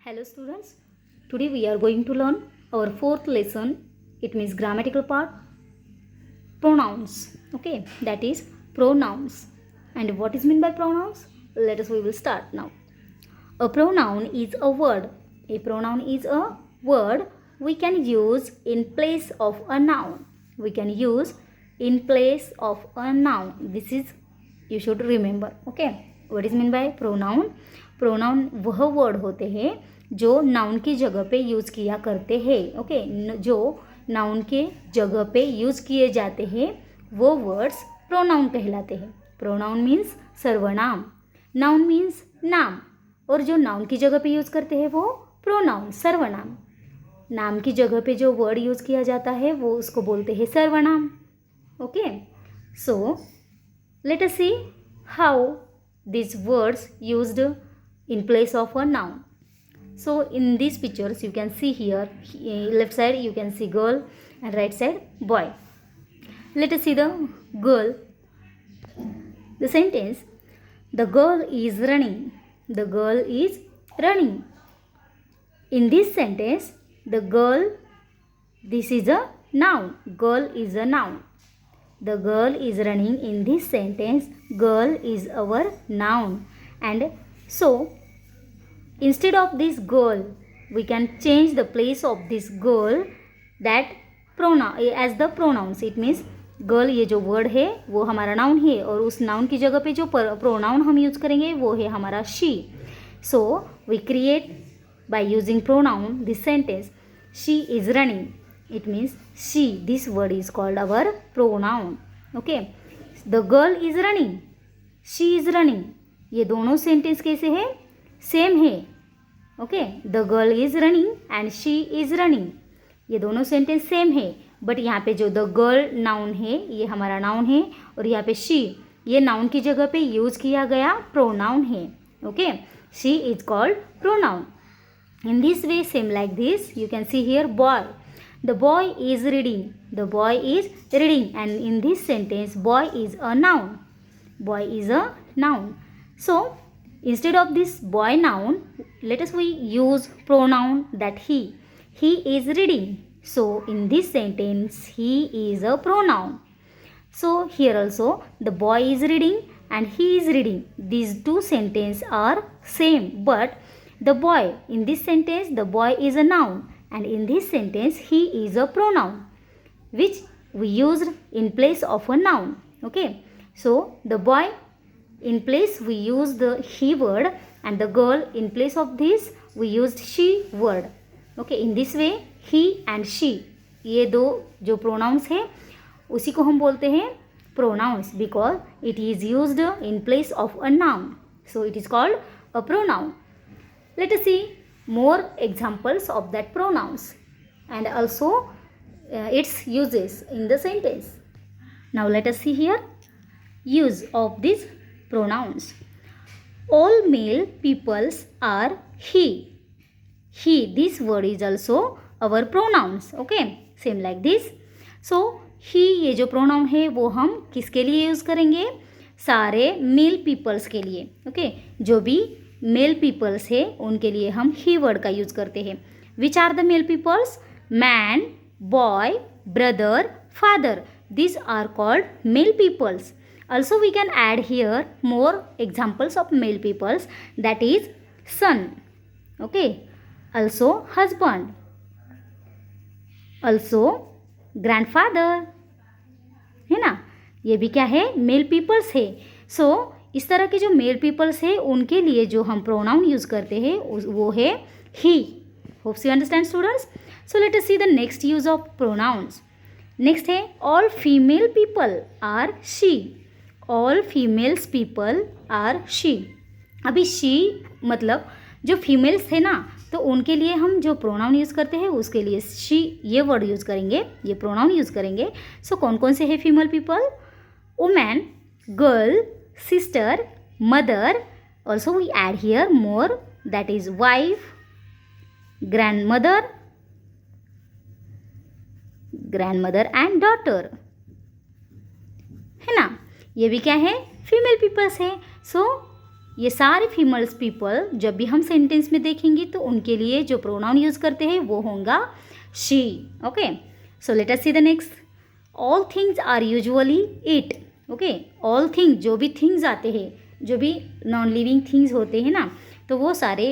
Hello students, today we are going to learn our fourth lesson. It means grammatical part, pronouns. Okay, that is pronouns. And what is meant by pronouns? We will start now. A pronoun is a word. A pronoun is a word we can use in place of a noun. We can use in place of a noun. This is, you should remember. Okay, what is meant by pronoun? Pronoun वह word होते हैं जो noun की जगह पे use किया करते हैं. ओके, जो नाउन के जगह पे यूज़ किए जाते हैं वो वर्ड्स प्रोनाउन कहलाते हैं. प्रोनाउन मीन्स सर्वनाम, नाउन मीन्स नाम, और जो नाउन की जगह पे यूज़ करते हैं वो प्रोनाउन सर्वनाम. नाम की जगह पे जो वर्ड यूज़ किया जाता है वो उसको बोलते हैं सर्वनाम. Okay, so let us see how these words used in place of a noun. So in these pictures you can see here, left side you can see girl and right side boy. Let us see the girl. The sentence, the girl is running. The girl is running. In this sentence, the girl, this is a noun. Girl is a noun. The girl is running. In this sentence, girl is our noun. And so instead of this girl, we can change the place of this girl that pronoun as the pronouns. It means girl ये जो word है वो हमारा noun है और उस noun की जगह पे जो प्रोनाउन हम यूज़ करेंगे वो है हमारा she. So we create by using pronoun this sentence, she is running. It means she, this word is called our pronoun. Okay, the girl is running, she is running. ये दोनों sentence कैसे है? Same है. Okay, the girl is running and she is running. ये दोनों sentence same है, but यहाँ पे जो the girl नाउन है ये हमारा नाउन है और यहाँ पे she ये नाउन की जगह पे यूज़ किया गया प्रोनाउन है. Okay, she is called pronoun. In this way, same like this, you can see here boy. The boy is reading. The boy is reading. And in this sentence, boy is a noun. Boy is a noun. So, instead of this boy noun, let us we use pronoun that he. He is reading. So, in this sentence, he is a pronoun. So, here also, the boy is reading and he is reading. These two sentences are same. But the boy, in this sentence, the boy is a noun. And in this sentence, he is a pronoun which we used in place of a noun. Okay, so the boy in place we use the he word and the girl in place of this we used she word. Okay, in this way he and she ये दो जो pronouns है उसी को हम बोलते हैं pronouns because it is used in place of a noun. So it is called a pronoun. Let us see more examples of that pronouns and also its uses in the sentence. Now let us see here use of these pronouns. All male peoples are he. He, this word is also our pronouns. Okay, same like this. So he ये जो pronoun है वो हम किसके लिए use करेंगे? सारे male peoples के लिए. Okay, जो भी मेल पीपल्स है उनके लिए हम ही वर्ड का यूज करते हैं. Which are the male peoples? Man, boy, brother, father. This are called male peoples. Also we can add here more examples of male peoples, that is son. Okay, also husband, also grandfather, है ना. ये भी क्या है? Mail peoples है. सो इस तरह के जो मेल पीपल्स है उनके लिए जो हम प्रोनाउन यूज़ करते हैं वो है ही. Hopes you understand students. So let us see the next use of pronouns. Next है all female people are she. All females people are she. अभी शी मतलब जो फीमेल्स है ना तो उनके लिए हम जो प्रोनाउन यूज़ करते हैं उसके लिए शी ये वर्ड यूज़ करेंगे, ये प्रोनाउन यूज़ करेंगे. सो कौन कौन से है female people? Women, girl, sister, mother. Also we add here more, that is wife, grandmother and daughter, है ना. ये भी क्या है? फीमेल पीपल्स है. सो ये सारे फीमेल्स पीपल जब भी हम सेंटेंस में देखेंगे तो उनके लिए जो प्रोनाउन यूज़ करते हैं वो होगा she. Okay, so let us see the next. All things are usually it. Okay, all things, जो भी थिंग्स आते हैं, जो भी नॉन लिविंग थिंग्स होते हैं ना, तो वो सारे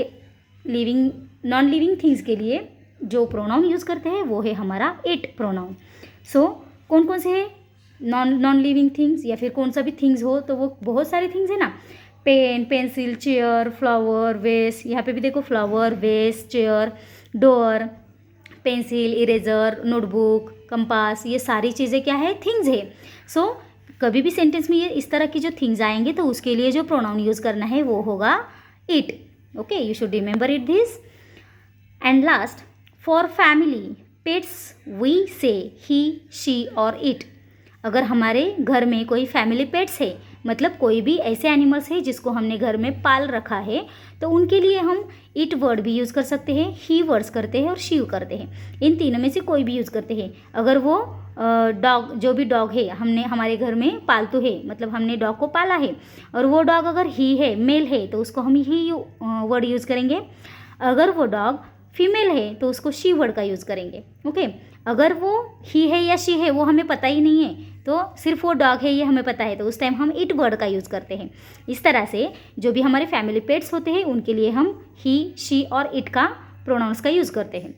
लिविंग नॉन लिविंग थिंग्स के लिए जो प्रोनाउन यूज़ करते हैं वो है हमारा इट प्रोनाउन. सो कौन कौन से है नॉन लिविंग थिंग्स, या फिर कौन सा भी थिंग्स हो तो वो बहुत सारे थिंग्स है ना. पेन, पेंसिल, चेयर, फ्लावर, वेस. यहाँ पे भी देखो फ्लावर, वेस, chair, door, pencil, eraser, notebook, compass, ये सारी चीज़ें क्या है, थिंग्स है. सो कभी भी सेंटेंस में ये इस तरह की जो थिंग्स आएंगे तो उसके लिए जो प्रोनाउन यूज़ करना है वो होगा it. Okay, you should remember it this. And last, for family pets we say he, she और इट. अगर हमारे घर में कोई फैमिली पेट्स है, मतलब कोई भी ऐसे एनिमल्स है जिसको हमने घर में पाल रखा है, तो उनके लिए हम इट वर्ड भी यूज़ कर सकते हैं, ही वर्ड्स करते हैं और शी करते हैं. इन तीनों में से कोई भी यूज़ करते हैं. अगर वो डॉग, जो भी डॉग है हमने हमारे घर में पालतू है, मतलब हमने डॉग को पाला है, और वो डॉग अगर ही है, मेल है, तो उसको हम ही वर्ड यूज़ करेंगे. अगर वो डॉग फीमेल है तो उसको शी वर्ड का यूज़ करेंगे. ओके, अगर वो ही है या शी है वो हमें पता ही नहीं है, तो सिर्फ वो डॉग है ये हमें पता है, तो उस टाइम हम इट वर्ड का यूज़ करते हैं. इस तरह से जो भी हमारे फैमिली पेट्स होते हैं उनके लिए हम ही, शी और इट का प्रोनाउंस का यूज़ करते हैं.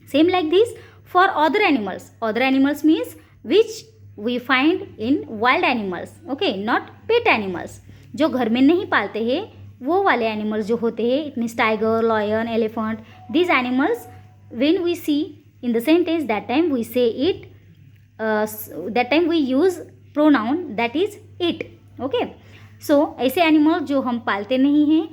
Same like this for other animals. Other animals means which we find in wild animals. Okay, not pet animals. जो घर में नहीं पालते हैं वो वाले एनिमल्स जो होते हैं, it means tiger, lion, elephant, these animals when we see in the sentence, that time we say it, that time we use pronoun that is it. Okay, so ऐसे एनिमल जो हम पालते नहीं हैं,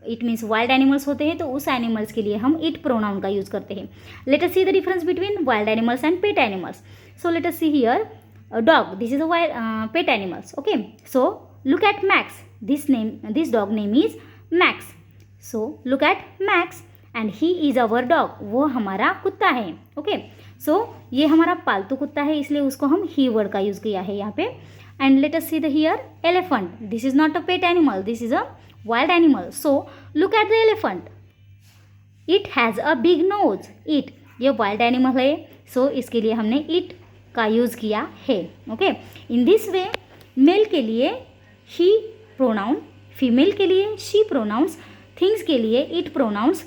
इट मीन्स वाइल्ड एनिमल्स होते हैं, तो उस एनिमल्स के लिए हम इट प्रोनाउन का यूज़ करते हैं. Late us see the difference between wild animals and pet animals. So let us see here dog. This is a wild pet animals. Okay, so look at Max. This dog name is Max. So look at Max and he is our dog. वो हमारा कुत्ता है. Okay, सो ये हमारा पालतू कुत्ता है, इसलिए उसको हम ही वर्ड का यूज़ किया है यहाँ पे. And let us see the here elephant. This is not a pet animal, this is a wild animal. So look at the elephant. It has a big nose. It, ये wild animal है, so इसके लिए हमने it का use किया है. Okay, in this way male के लिए ही प्रोनाउन, फीमेल के लिए शी प्रोनाउंस, थिंग्स के लिए इट प्रोनाउंस,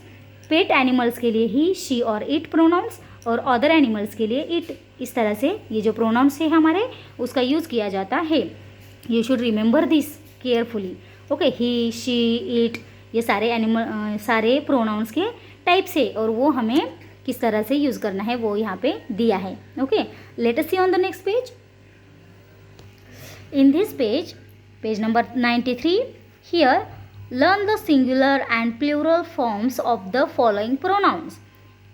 पेट एनिमल्स के लिए ही, शी और इट प्रोनाउंस, और अदर एनिमल्स के लिए इट. इस तरह से ये जो प्रोनाउंस है हमारे उसका यूज़ किया जाता है. You should remember this carefully. Okay, he, she, it, ये सारे एनिमल सारे प्रोनाउंस के टाइप्स है और वो हमें किस तरह से यूज़ करना है वो यहाँ पे दिया है. Okay, let us see on the next page. In this page, page number 93, here learn the singular and plural forms of the following pronouns.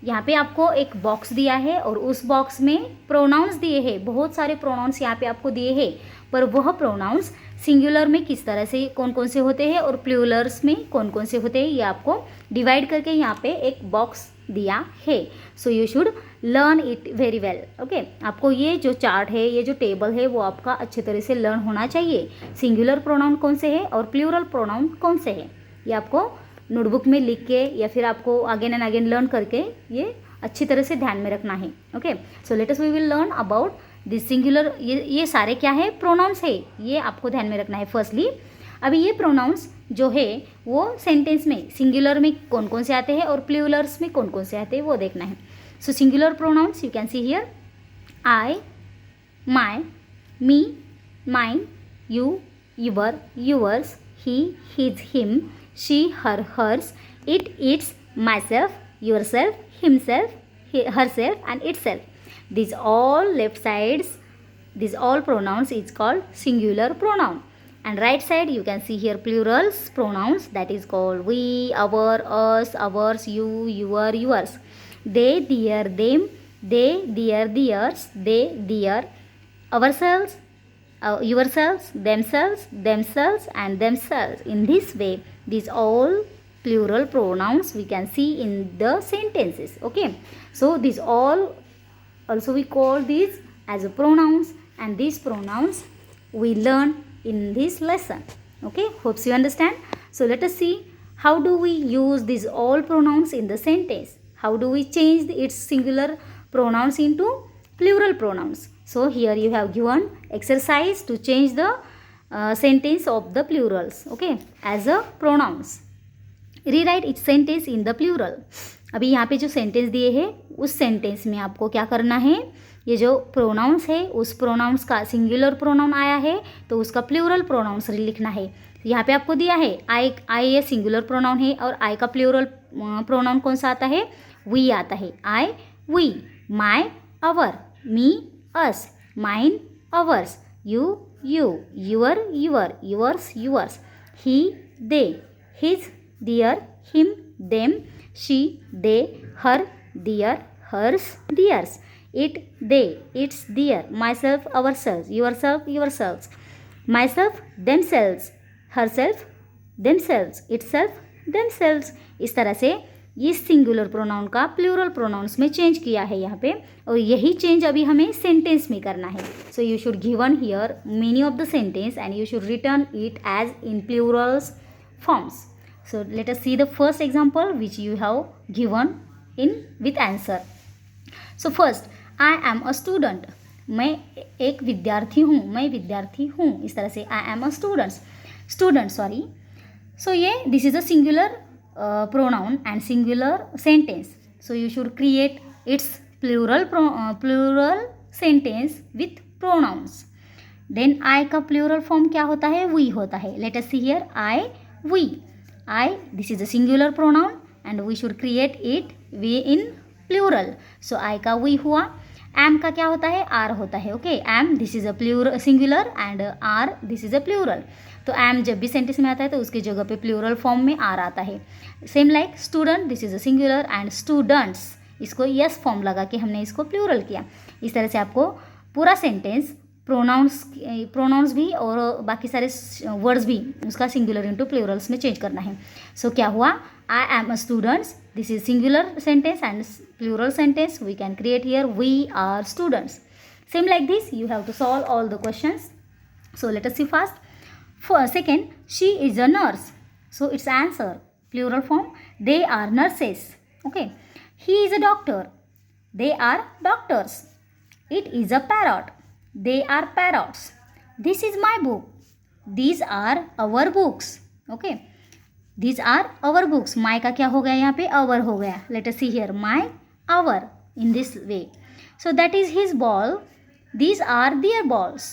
यहाँ पे आपको एक बॉक्स दिया है और उस बॉक्स में प्रोनाउंस दिए हैं. बहुत सारे प्रोनाउंस यहाँ पे आपको दिए हैं, पर वह प्रोनाउंस सिंगुलर में किस तरह से कौन कौन से होते हैं और प्लूरल्स में कौन कौन से होते हैं ये आपको डिवाइड करके यहाँ पे एक बॉक्स दिया है. So you should learn it very well. Okay, आपको ये जो चार्ट है, ये जो टेबल है वो आपका अच्छे तरह से लर्न होना चाहिए. सिंगुलर प्रोनाउन कौन से है और प्लूरल प्रोनाउन कौन से है, ये आपको नोटबुक में लिख के या फिर आपको अगेन एंड अगेन लर्न करके ये अच्छी तरह से ध्यान में रखना है. Okay, so let us we will learn about this singular. ये सारे क्या है, प्रोनाउंस है, ये आपको ध्यान में रखना है. फर्स्टली अभी ये प्रोनाउंस जो है वो सेंटेंस में सिंगुलर में कौन कौन से आते हैं और प्लूरल्स में कौन कौन से आते हैं वो देखना है. So singular pronouns you can see here I, my, me, mine, you, your, yours, he, his, him, she, her, hers, it, its, myself, yourself, himself, herself and itself. These all left sides, these all pronouns is called singular pronoun. And right side you can see here plurals pronouns, that is called we, our, us, ours, you, your, yours. They, their, them, they, their, theirs, they, their, ourselves, yourselves, themselves, themselves and themselves. In this way these all plural pronouns we can see in the sentences. Okay, so these all also we call these as a pronouns, and these pronouns we learn in this lesson. Okay, hopes you understand. So let us see how do we use these all pronouns in the sentence. How do we change its singular pronouns into plural pronouns. So here you have given exercise to change the sentence of the plurals, okay, as a pronouns. Rewrite its sentence in the plural. अभी यहाँ पे जो sentence दिए हैं उस sentence में आपको क्या करना है, ये जो प्रोनाउंस है उस प्रोनाउंस का सिंगुलर प्रोनाउन आया है तो उसका प्लूरल प्रोनाउंस लिखना है. यहाँ पे आपको दिया है आई ये सिंगुलर प्रोनाउन है और आई का प्लूरल प्रोनाउन कौन सा आता है, वी आता है. I we, my our, me us, mine ours, you you, your your, yours yours, he they, his their, him, them, she, they, her, their, hers, theirs, it, they, its, their, myself, ourselves, yourself, yourselves, myself, themselves, herself, themselves, itself, themselves. इस तरह से इस singular pronoun का plural pronounce में change किया है यहाँ पे, और यही चेंज अभी हमें सेंटेंस में करना है. So you should given here meaning of the sentence and you should return it as in plurals forms. So let us see the first example which you have given in with answer. So first, I am a student. मैं एक विद्यार्थी हूँ, मैं विद्यार्थी हूँ. इस तरह से I am a student sorry. So ये this is a singular pronoun and singular sentence. So you should create its plural sentence with pronouns. Then I का plural form क्या होता है, we होता है. Let us see here I, we. I, this is a singular pronoun and we should create it we in plural. So I का we हुआ. am का क्या होता है, r होता है. okay, am this is a plural singular and r this is a plural. तो am जब भी सेंटेंस में आता है तो उसकी जगह पे प्लूरल फॉर्म में r आता है. Same like student, this is a singular and students, इसको यस फॉर्म लगा के हमने इसको प्लूरल किया. इस तरह से आपको पूरा सेंटेंस प्रोनाउंस भी और बाकी सारे वर्ड्स भी उसका सिंगुलर इनटू प्लूरल्स में चेंज करना है. सो क्या हुआ, I am a students, this is singular sentence and plural sentence we can create here we are students. Same like this you have to solve all the questions. So let us see first. Second, she is a nurse. So its answer plural form, they are nurses. Okay, he is a doctor, they are doctors. It is a parrot, they are parrots. This is my book, these are our books. okay, these are our books. my का क्या हो गया यहाँ पे, our हो गया. let us see here my, our in this way. so that is his ball, these are their balls.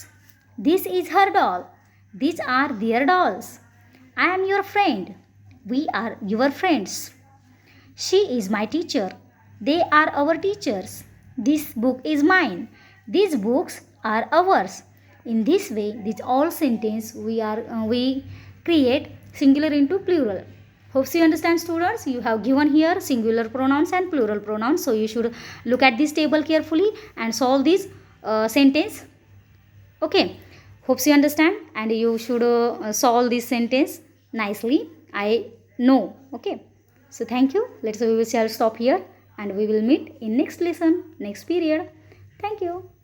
this is her doll, these are their dolls. I am your friend, we are your friends. she is my teacher, they are our teachers. this book is mine, these books are ours. in this way this all sentence we create singular into plural. Hope you understand, students. You have given here singular pronouns and plural pronouns, so you should look at this table carefully and solve this sentence. okay, hope you understand and you should solve this sentence nicely, I know. okay, so thank you. We shall stop here and we will meet in next lesson, next period. Thank you.